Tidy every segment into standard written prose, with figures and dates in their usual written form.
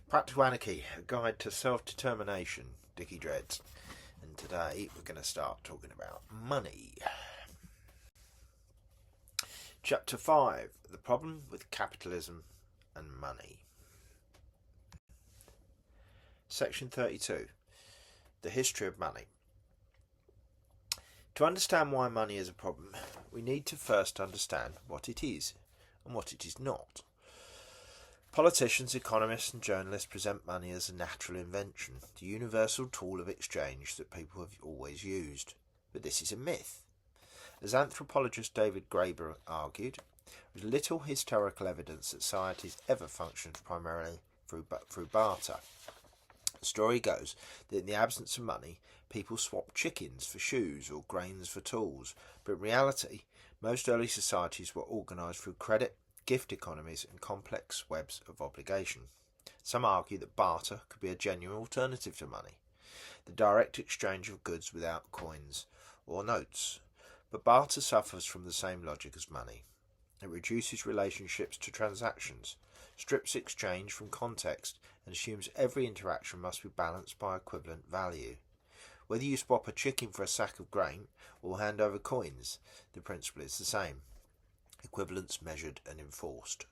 Practical Anarchy, a guide to self-determination, Dickie Dreads. And today we're going to start talking about money. Chapter 5, the problem with capitalism and money. Section 32, the history of money. To understand why money is a problem, we need to first understand what it is and what it is not. Politicians, economists and journalists present money as a natural invention, the universal tool of exchange that people have always used. But this is a myth. As anthropologist David Graeber argued, there is little historical evidence that societies ever functioned primarily through barter. The story goes that in the absence of money, people swapped chickens for shoes or grains for tools, but in reality, most early societies were organised through credit, gift economies and complex webs of obligation. Some argue that barter could be a genuine alternative to money, the direct exchange of goods without coins or notes. But barter suffers from the same logic as money. It reduces relationships to transactions, strips exchange from context and assumes every interaction must be balanced by equivalent value. Whether you swap a chicken for a sack of grain or hand over coins, the principle is the same. Equivalence measured and enforced.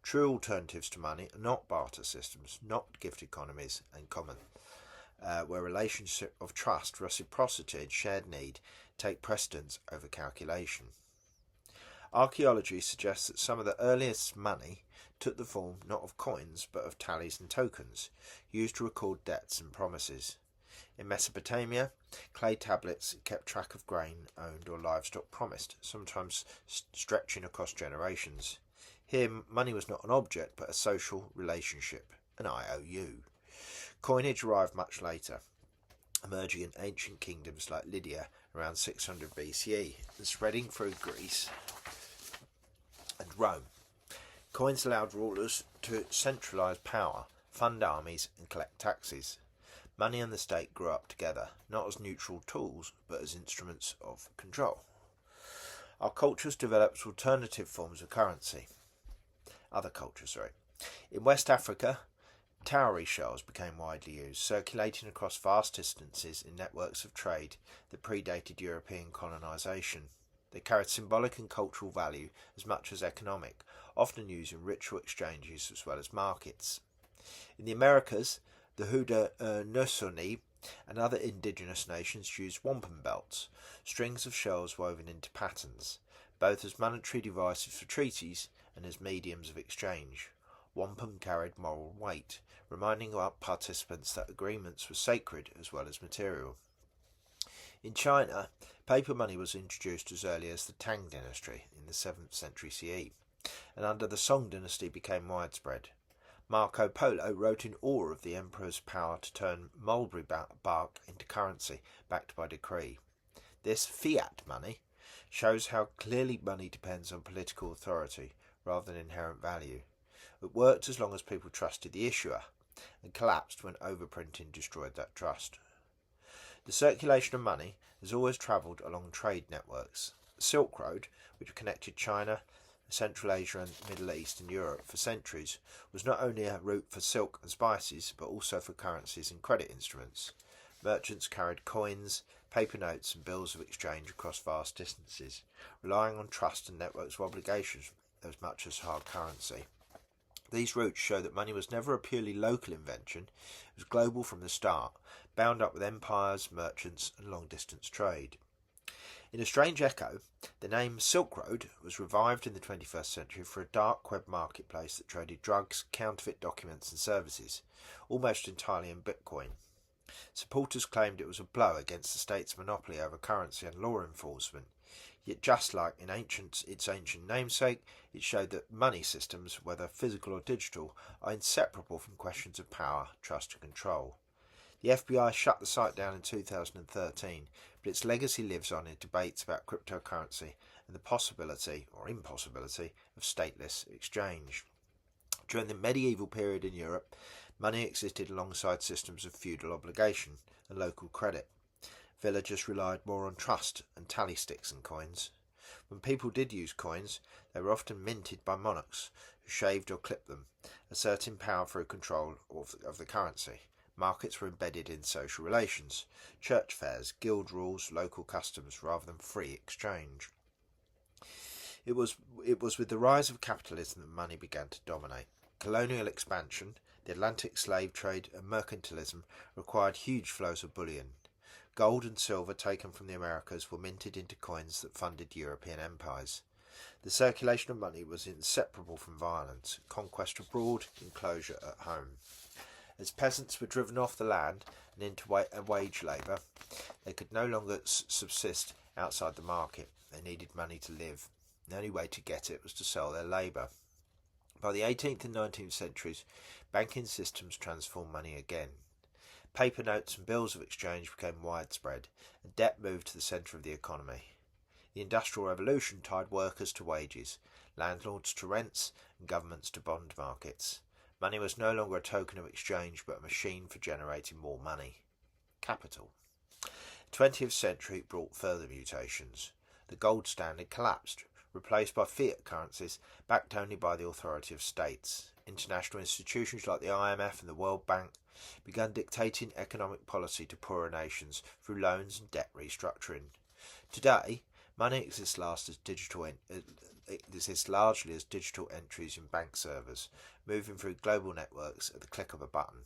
True alternatives to money are not barter systems, not gift economies and common, where relationship of trust, reciprocity and shared need take precedence over calculation. Archaeology suggests that some of the earliest money took the form not of coins but of tallies and tokens, used to record debts and promises. In Mesopotamia, clay tablets kept track of grain owned or livestock promised, sometimes stretching across generations. Here, money was not an object but a social relationship, an IOU. Coinage arrived much later, emerging in ancient kingdoms like Lydia around 600 BCE and spreading through Greece and Rome. Coins allowed rulers to centralise power, fund armies and collect taxes. Money and the state grew up together, not as neutral tools, but as instruments of control. Our cultures developed alternative forms of currency. In West Africa, Cowries shells became widely used, circulating across vast distances in networks of trade that predated European colonisation. They carried symbolic and cultural value as much as economic, often used in ritual exchanges as well as markets. In the Americas, the Haudenosaunee and other indigenous nations used wampum belts, strings of shells woven into patterns, both as monetary devices for treaties and as mediums of exchange. Wampum carried moral weight, reminding participants that agreements were sacred as well as material. In China, paper money was introduced as early as the Tang dynasty in the 7th century CE, and under the Song dynasty became widespread. Marco Polo wrote in awe of the emperor's power to turn mulberry bark into currency, backed by decree. This fiat money shows how clearly money depends on political authority rather than inherent value. It worked as long as people trusted the issuer, and collapsed when overprinting destroyed that trust. The circulation of money has always travelled along trade networks. The Silk Road, which connected China, Central Asia and Middle East and Europe for centuries, was not only a route for silk and spices, but also for currencies and credit instruments. Merchants carried coins, paper notes and bills of exchange across vast distances, relying on trust and networks of obligations as much as hard currency. These routes show that money was never a purely local invention, it was global from the start, bound up with empires, merchants and long-distance trade. In a strange echo, the name Silk Road was revived in the 21st century for a dark web marketplace that traded drugs, counterfeit documents and services, almost entirely in Bitcoin. Supporters claimed it was a blow against the state's monopoly over currency and law enforcement, yet just like in its ancient namesake, it showed that money systems, whether physical or digital, are inseparable from questions of power, trust and control. The FBI shut the site down in 2013, but its legacy lives on in debates about cryptocurrency and the possibility or impossibility of stateless exchange. During the medieval period in Europe, money existed alongside systems of feudal obligation and local credit. Villagers relied more on trust and tally sticks and coins. When people did use coins, they were often minted by monarchs who shaved or clipped them, asserting power through control of the currency. Markets were embedded in social relations, church fairs, guild rules, local customs, rather than free exchange. It was with the rise of capitalism that money began to dominate. Colonial expansion, the Atlantic slave trade, and mercantilism required huge flows of bullion. Gold and silver taken from the Americas were minted into coins that funded European empires. The circulation of money was inseparable from violence, conquest abroad, enclosure at home. As peasants were driven off the land and into wage labour, they could no longer subsist outside the market. They needed money to live. The only way to get it was to sell their labour. By the 18th and 19th centuries, banking systems transformed money again. Paper notes and bills of exchange became widespread, and debt moved to the centre of the economy. The Industrial Revolution tied workers to wages, landlords to rents, and governments to bond markets. Money was no longer a token of exchange, but a machine for generating more money. Capital. The 20th century brought further mutations. The gold standard collapsed, replaced by fiat currencies backed only by the authority of states. International institutions like the IMF and the World Bank began dictating economic policy to poorer nations through loans and debt restructuring. Today, money exists largely as digital entries in bank servers, moving through global networks at the click of a button.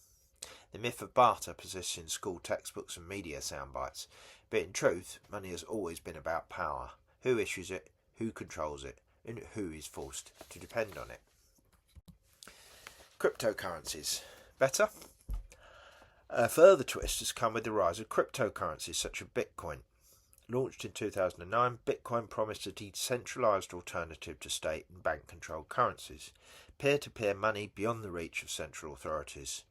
The myth of barter persists in school textbooks and media soundbites, but in truth, money has always been about power. Who issues it, who controls it, and who is forced to depend on it. Cryptocurrencies. Better? A further twist has come with the rise of cryptocurrencies such as Bitcoin. Launched in 2009, Bitcoin promised a decentralised alternative to state and bank-controlled currencies, peer-to-peer money beyond the reach of central authorities.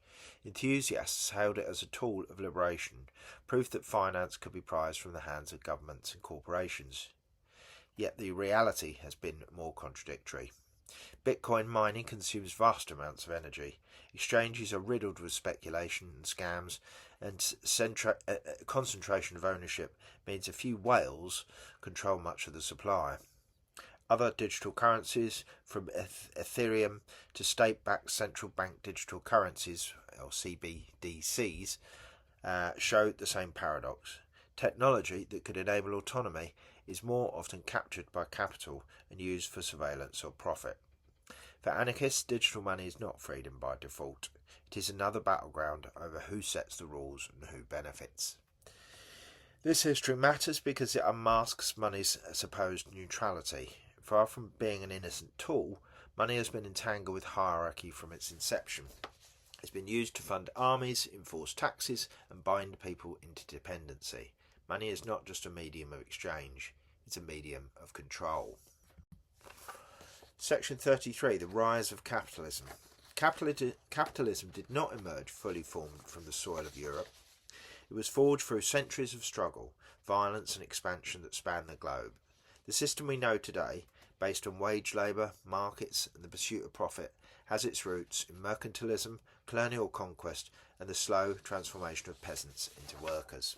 Enthusiasts hailed it as a tool of liberation, proof that finance could be prized from the hands of governments and corporations. Yet the reality has been more contradictory. Bitcoin mining consumes vast amounts of energy. Exchanges are riddled with speculation and scams, and concentration of ownership means a few whales control much of the supply. Other digital currencies, from Ethereum to state-backed central bank digital currencies, or CBDCs, show the same paradox. Technology that could enable autonomy is more often captured by capital and used for surveillance or profit. For anarchists, digital money is not freedom by default. It is another battleground over who sets the rules and who benefits. This history matters because it unmasks money's supposed neutrality. Far from being an innocent tool, money has been entangled with hierarchy from its inception. It's been used to fund armies, enforce taxes, and bind people into dependency. Money is not just a medium of exchange, it's a medium of control. Section 33. The rise of capitalism. Capitalism did not emerge fully formed from the soil of Europe. It was forged through centuries of struggle, violence and expansion that spanned the globe. The system we know today, based on wage labour, markets and the pursuit of profit, has its roots in mercantilism, colonial conquest and the slow transformation of peasants into workers.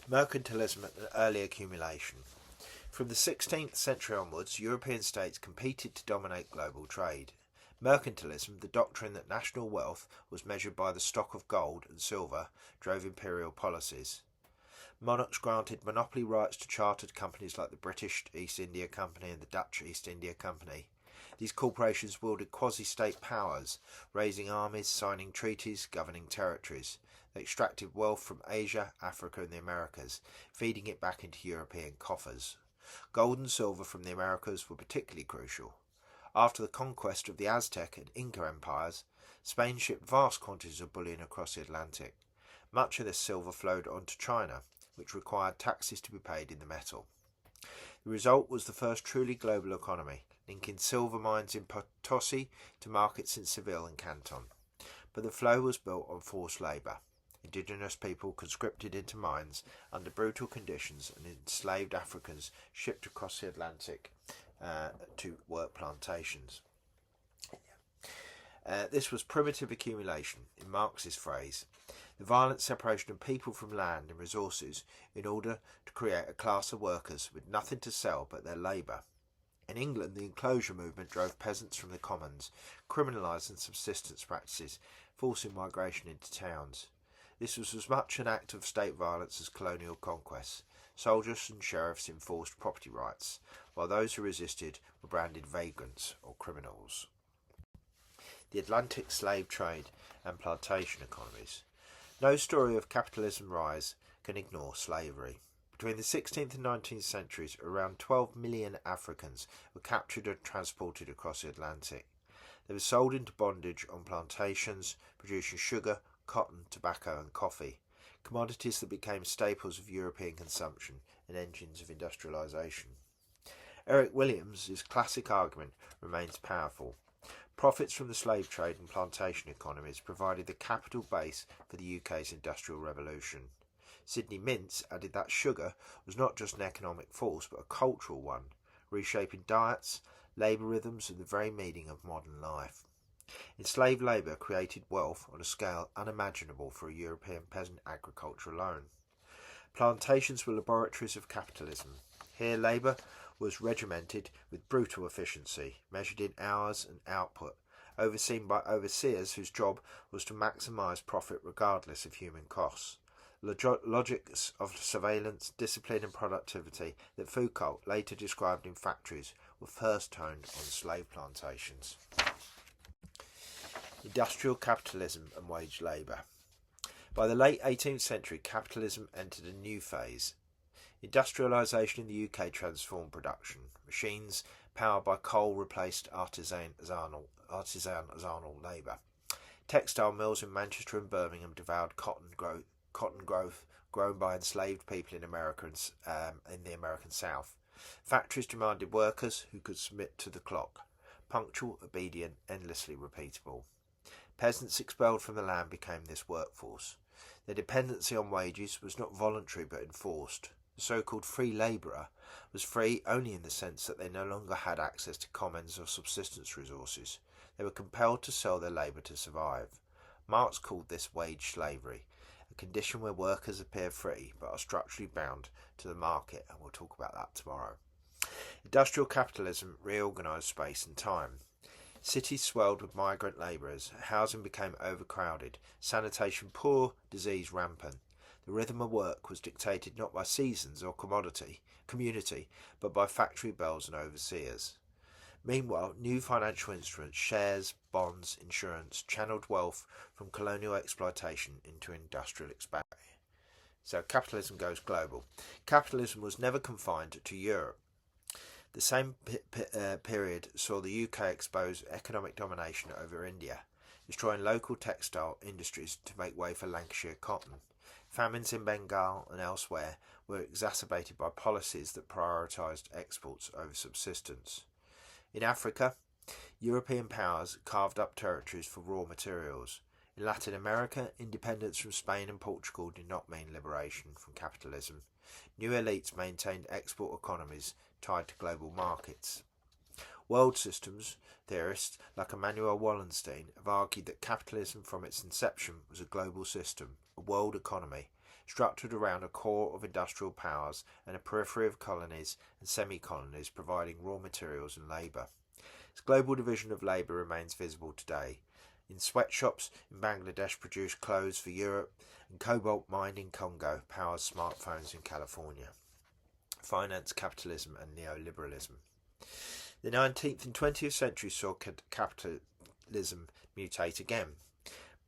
Mercantilism and early accumulation. From the 16th century onwards, European states competed to dominate global trade. Mercantilism, the doctrine that national wealth was measured by the stock of gold and silver, drove imperial policies. Monarchs granted monopoly rights to chartered companies like the British East India Company and the Dutch East India Company. These corporations wielded quasi-state powers, raising armies, signing treaties, governing territories. They extracted wealth from Asia, Africa and the Americas, feeding it back into European coffers. Gold and silver from the Americas were particularly crucial. After the conquest of the Aztec and Inca empires, Spain shipped vast quantities of bullion across the Atlantic. Much of this silver flowed on to China, which required taxes to be paid in the metal. The result was the first truly global economy, linking silver mines in Potosi to markets in Seville and Canton. But the flow was built on forced labour. Indigenous people conscripted into mines under brutal conditions and enslaved Africans shipped across the Atlantic to work plantations. This was primitive accumulation, in Marx's phrase, the violent separation of people from land and resources in order to create a class of workers with nothing to sell but their labour. In England, the enclosure movement drove peasants from the commons, criminalising subsistence practices, forcing migration into towns. This was as much an act of state violence as colonial conquest. Soldiers and sheriffs enforced property rights, while those who resisted were branded vagrants or criminals. The Atlantic slave trade and plantation economies. No story of capitalism's rise can ignore slavery. Between the 16th and 19th centuries, around 12 million Africans were captured and transported across the Atlantic. They were sold into bondage on plantations, producing sugar, cotton, tobacco and coffee, commodities that became staples of European consumption and engines of industrialisation. Eric Williams' classic argument remains powerful. Profits from the slave trade and plantation economies provided the capital base for the UK's industrial revolution. Sidney Mintz added that sugar was not just an economic force but a cultural one, reshaping diets, labour rhythms and the very meaning of modern life. Enslaved labour created wealth on a scale unimaginable for a European peasant agriculture alone. Plantations were laboratories of capitalism. Here labour was regimented with brutal efficiency, measured in hours and output, overseen by overseers whose job was to maximise profit regardless of human costs. Logics of surveillance, discipline and productivity that Foucault later described in factories were first honed on slave plantations. Industrial capitalism and wage labour. By the late 18th century, capitalism entered a new phase. Industrialisation in the UK transformed production. Machines powered by coal replaced artisanal labour. Textile mills in Manchester and Birmingham devoured cotton growth grown by enslaved people in America and in the American South. Factories demanded workers who could submit to the clock, punctual, obedient, endlessly repeatable. Peasants expelled from the land became this workforce. Their dependency on wages was not voluntary but enforced. The so-called free labourer was free only in the sense that they no longer had access to commons or subsistence resources. They were compelled to sell their labour to survive. Marx called this wage slavery, a condition where workers appear free but are structurally bound to the market, and we'll talk about that tomorrow. Industrial capitalism reorganised space and time. Cities swelled with migrant labourers, housing became overcrowded, sanitation poor, disease rampant. The rhythm of work was dictated not by seasons or community, but by factory bells and overseers. Meanwhile, new financial instruments, shares, bonds, insurance, channelled wealth from colonial exploitation into industrial expansion. So capitalism goes global. Capitalism was never confined to Europe. The same period saw the UK expose economic domination over India, destroying local textile industries to make way for Lancashire cotton. Famines in Bengal and elsewhere were exacerbated by policies that prioritised exports over subsistence. In Africa, European powers carved up territories for raw materials. In Latin America, independence from Spain and Portugal did not mean liberation from capitalism. New elites maintained export economies tied to global markets. World systems theorists like Immanuel Wallenstein have argued that capitalism from its inception was a global system, a world economy, structured around a core of industrial powers and a periphery of colonies and semi-colonies providing raw materials and labour. Its global division of labour remains visible today. In sweatshops in Bangladesh produce clothes for Europe, and cobalt mined in Congo powers smartphones in California. Finance, capitalism and neoliberalism. The 19th and 20th centuries saw capitalism mutate again.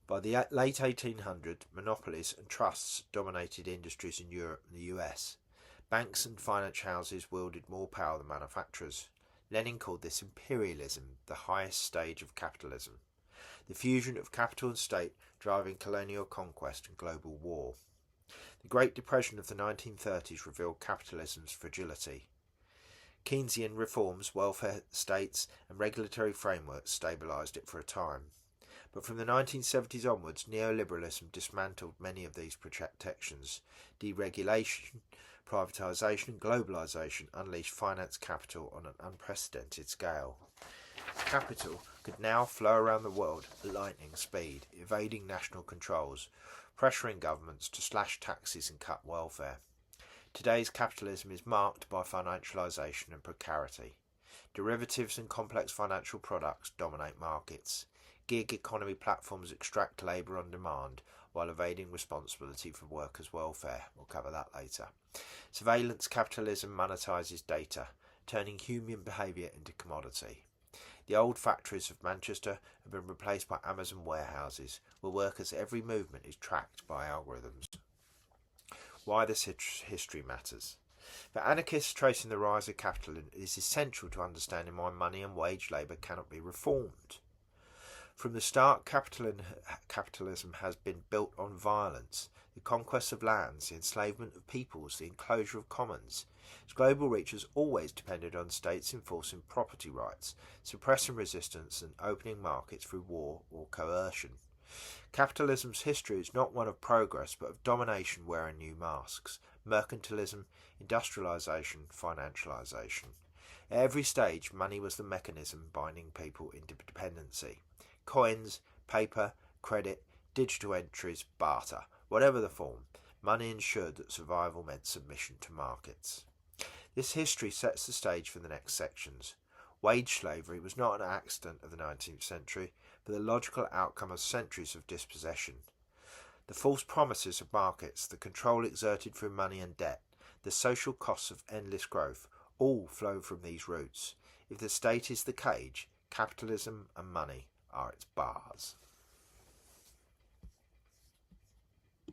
By the late 1800s, monopolies and trusts dominated industries in Europe and the US. Banks and finance houses wielded more power than manufacturers. Lenin called this imperialism, the highest stage of capitalism. The fusion of capital and state driving colonial conquest and global war. The Great Depression of the 1930s revealed capitalism's fragility. Keynesian reforms, welfare states and regulatory frameworks stabilised it for a time. But from the 1970s onwards, neoliberalism dismantled many of these protections. Deregulation, privatisation and globalisation unleashed finance capital on an unprecedented scale. Capital could now flow around the world at lightning speed, evading national controls, pressuring governments to slash taxes and cut welfare. Today's capitalism is marked by financialisation and precarity. Derivatives and complex financial products dominate markets. Gig economy platforms extract labour on demand while evading responsibility for workers' welfare. We'll cover that later. Surveillance capitalism monetises data, turning human behaviour into commodity. The old factories of Manchester have been replaced by Amazon warehouses, where workers' every movement is tracked by algorithms. Why this history matters. For anarchists tracing the rise of capitalism, it is essential to understanding why money and wage labour cannot be reformed. From the start, capitalism has been built on violence, the conquest of lands, the enslavement of peoples, the enclosure of commons. Its global reach has always depended on states enforcing property rights, suppressing resistance and opening markets through war or coercion. Capitalism's history is not one of progress but of domination wearing new masks: mercantilism, industrialisation, financialisation. At every stage, money was the mechanism binding people into dependency. Coins, paper, credit, digital entries, barter, whatever the form, money ensured that survival meant submission to markets. This history sets the stage for the next sections. Wage slavery was not an accident of the 19th century, but the logical outcome of centuries of dispossession. The false promises of markets, the control exerted through money and debt, the social costs of endless growth, all flow from these roots. If the state is the cage, capitalism and money are its bars.